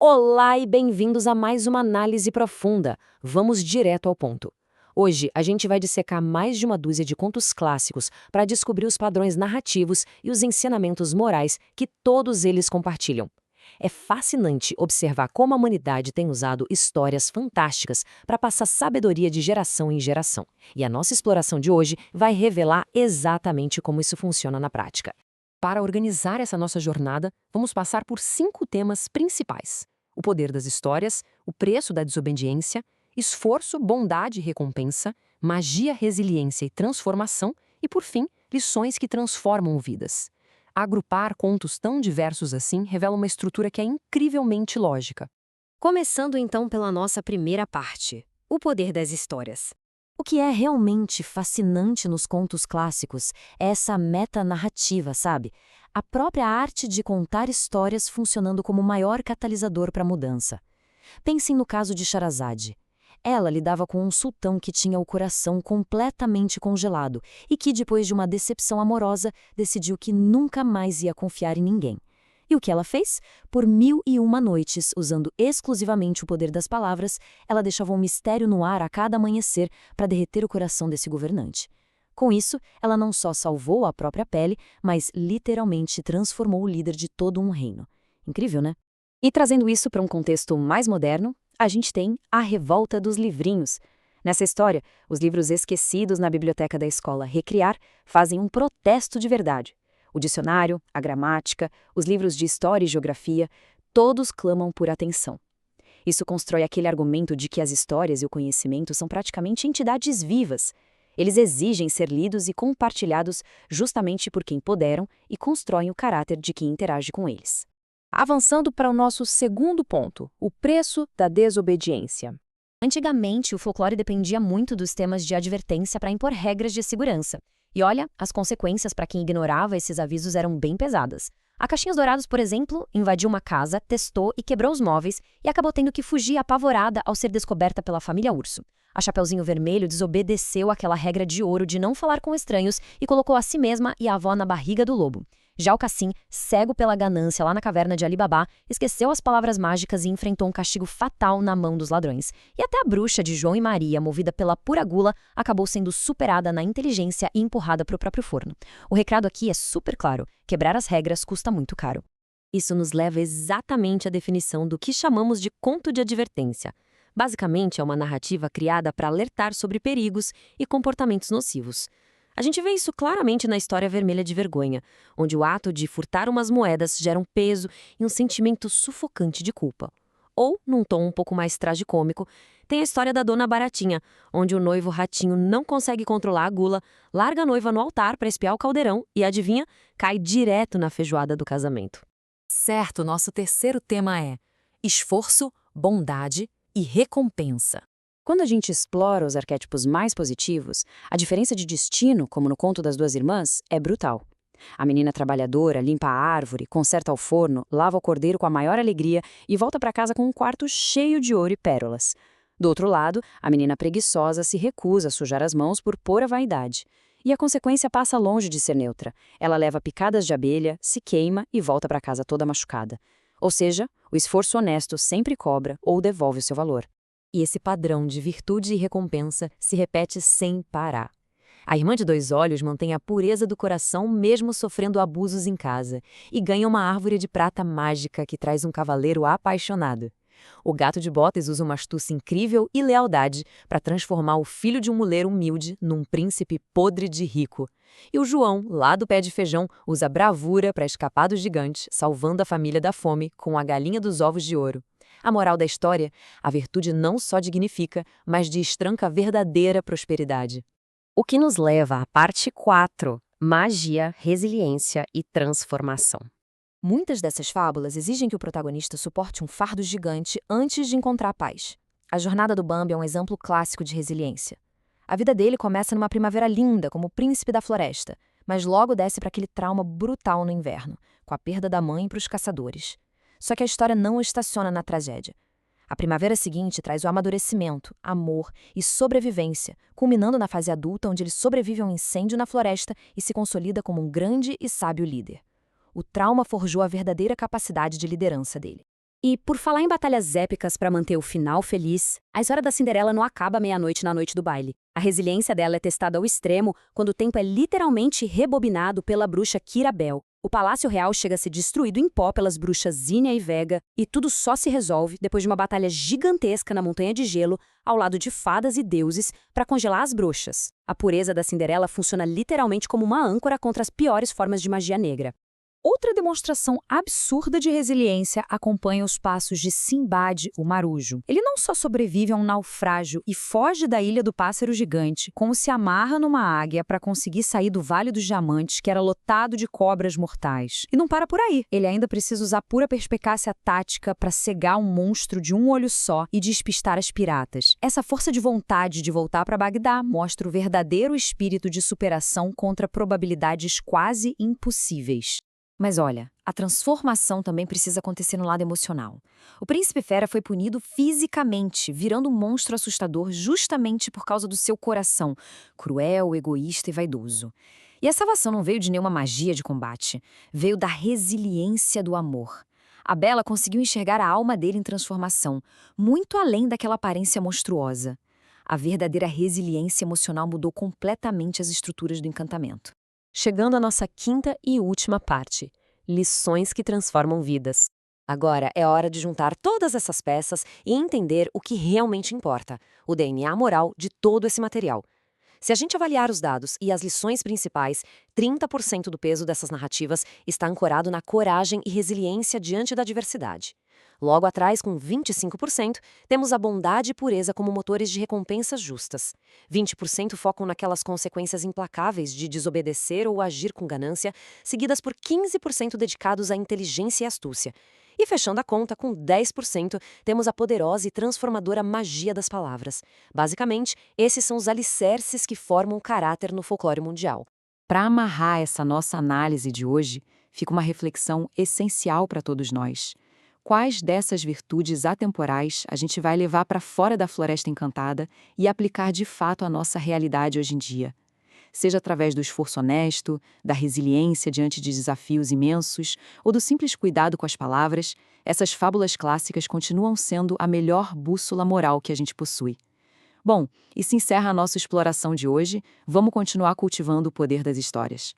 Olá e bem-vindos a mais uma análise profunda. Vamos direto ao ponto. Hoje, a gente vai dissecar mais de uma dúzia de contos clássicos para descobrir os padrões narrativos e os ensinamentos morais que todos eles compartilham. É fascinante observar como a humanidade tem usado histórias fantásticas para passar sabedoria de geração em geração. E a nossa exploração de hoje vai revelar exatamente como isso funciona na prática. Para organizar essa nossa jornada, vamos passar por 5 temas principais: o poder das histórias, o preço da desobediência, esforço, bondade e recompensa, magia, resiliência e transformação e, por fim, lições que transformam vidas. Agrupar contos tão diversos assim revela uma estrutura que é incrivelmente lógica. Começando então pela nossa primeira parte, o poder das histórias. O que é realmente fascinante nos contos clássicos é essa metanarrativa, sabe? A própria arte de contar histórias funcionando como o maior catalisador para a mudança. Pensem no caso de Sherazade. Ela lidava com um sultão que tinha o coração completamente congelado e que, depois de uma decepção amorosa, decidiu que nunca mais ia confiar em ninguém. E o que ela fez? Por 1001 noites, usando exclusivamente o poder das palavras, ela deixava um mistério no ar a cada amanhecer para derreter o coração desse governante. Com isso, ela não só salvou a própria pele, mas literalmente transformou o líder de todo um reino. Incrível, né? E trazendo isso para um contexto mais moderno, a gente tem a Revolta dos Livrinhos. Nessa história, os livros esquecidos na biblioteca da escola Recriar fazem um protesto de verdade. O dicionário, a gramática, os livros de história e geografia, todos clamam por atenção. Isso constrói aquele argumento de que as histórias e o conhecimento são praticamente entidades vivas. Eles exigem ser lidos e compartilhados justamente por quem poderam e constroem o caráter de quem interage com eles. Avançando para o nosso segundo ponto, o preço da desobediência. Antigamente, o folclore dependia muito dos temas de advertência para impor regras de segurança. E olha, as consequências para quem ignorava esses avisos eram bem pesadas. A Caixinhas Dourados, por exemplo, invadiu uma casa, testou e quebrou os móveis e acabou tendo que fugir apavorada ao ser descoberta pela família Urso. A Chapeuzinho Vermelho desobedeceu aquela regra de ouro de não falar com estranhos e colocou a si mesma e a avó na barriga do lobo. Já o Cassim, cego pela ganância lá na caverna de Alibabá, esqueceu as palavras mágicas e enfrentou um castigo fatal na mão dos ladrões. E até a bruxa de João e Maria, movida pela pura gula, acabou sendo superada na inteligência e empurrada para o próprio forno. O recado aqui é super claro: quebrar as regras custa muito caro. Isso nos leva exatamente à definição do que chamamos de conto de advertência. Basicamente, é uma narrativa criada para alertar sobre perigos e comportamentos nocivos. A gente vê isso claramente na História Vermelha de Vergonha, onde o ato de furtar umas moedas gera um peso e um sentimento sufocante de culpa. Ou, num tom um pouco mais tragicômico, tem a história da Dona Baratinha, onde o noivo ratinho não consegue controlar a gula, larga a noiva no altar para espiar o caldeirão e, adivinha, cai direto na feijoada do casamento. Certo, nosso terceiro tema é esforço, bondade e recompensa. Quando a gente explora os arquétipos mais positivos, a diferença de destino, como no conto das duas irmãs, é brutal. A menina trabalhadora limpa a árvore, conserta o forno, lava o cordeiro com a maior alegria e volta para casa com um quarto cheio de ouro e pérolas. Do outro lado, a menina preguiçosa se recusa a sujar as mãos por pura vaidade. E a consequência passa longe de ser neutra. Ela leva picadas de abelha, se queima e volta para casa toda machucada. Ou seja, o esforço honesto sempre cobra ou devolve o seu valor. E esse padrão de virtude e recompensa se repete sem parar. A irmã de dois olhos mantém a pureza do coração mesmo sofrendo abusos em casa e ganha uma árvore de prata mágica que traz um cavaleiro apaixonado. O gato de botas usa uma astúcia incrível e lealdade para transformar o filho de um muleiro humilde num príncipe podre de rico. E o João, lá do pé de feijão, usa bravura para escapar dos gigantes, salvando a família da fome com a galinha dos ovos de ouro. A moral da história: a virtude não só dignifica, mas destranca a verdadeira prosperidade. O que nos leva à parte 4, magia, resiliência e transformação. Muitas dessas fábulas exigem que o protagonista suporte um fardo gigante antes de encontrar a paz. A jornada do Bambi é um exemplo clássico de resiliência. A vida dele começa numa primavera linda, como o príncipe da floresta, mas logo desce para aquele trauma brutal no inverno, com a perda da mãe para os caçadores. Só que a história não estaciona na tragédia. A primavera seguinte traz o amadurecimento, amor e sobrevivência, culminando na fase adulta onde ele sobrevive a um incêndio na floresta e se consolida como um grande e sábio líder. O trauma forjou a verdadeira capacidade de liderança dele. E por falar em batalhas épicas para manter o final feliz, a história da Cinderela não acaba meia-noite na noite do baile. A resiliência dela é testada ao extremo quando o tempo é literalmente rebobinado pela bruxa Kirabel. O Palácio Real chega a ser destruído em pó pelas bruxas Zinnia e Vega, e tudo só se resolve depois de uma batalha gigantesca na Montanha de Gelo, ao lado de fadas e deuses, para congelar as bruxas. A pureza da Cinderela funciona literalmente como uma âncora contra as piores formas de magia negra. Outra demonstração absurda de resiliência acompanha os passos de Sinbad, o marujo. Ele não só sobrevive a um naufrágio e foge da Ilha do Pássaro Gigante, como se amarra numa águia para conseguir sair do Vale dos Diamantes, que era lotado de cobras mortais. E não para por aí. Ele ainda precisa usar pura perspicácia tática para cegar um monstro de um olho só e despistar as piratas. Essa força de vontade de voltar para Bagdá mostra o verdadeiro espírito de superação contra probabilidades quase impossíveis. Mas olha, a transformação também precisa acontecer no lado emocional. O príncipe fera foi punido fisicamente, virando um monstro assustador justamente por causa do seu coração, cruel, egoísta e vaidoso. E a salvação não veio de nenhuma magia de combate, veio da resiliência do amor. A Bela conseguiu enxergar a alma dele em transformação, muito além daquela aparência monstruosa. A verdadeira resiliência emocional mudou completamente as estruturas do encantamento. Chegando à nossa quinta e última parte, lições que transformam vidas. Agora é hora de juntar todas essas peças e entender o que realmente importa, o DNA moral de todo esse material. Se a gente avaliar os dados e as lições principais, 30% do peso dessas narrativas está ancorado na coragem e resiliência diante da adversidade. Logo atrás, com 25%, temos a bondade e pureza como motores de recompensas justas. 20% focam naquelas consequências implacáveis de desobedecer ou agir com ganância, seguidas por 15% dedicados à inteligência e astúcia. E fechando a conta, com 10%, temos a poderosa e transformadora magia das palavras. Basicamente, esses são os alicerces que formam o caráter no folclore mundial. Para amarrar essa nossa análise de hoje, fica uma reflexão essencial para todos nós. Quais dessas virtudes atemporais a gente vai levar para fora da Floresta Encantada e aplicar de fato à nossa realidade hoje em dia? Seja através do esforço honesto, da resiliência diante de desafios imensos ou do simples cuidado com as palavras, essas fábulas clássicas continuam sendo a melhor bússola moral que a gente possui. Bom, e se encerra a nossa exploração de hoje, vamos continuar cultivando o poder das histórias.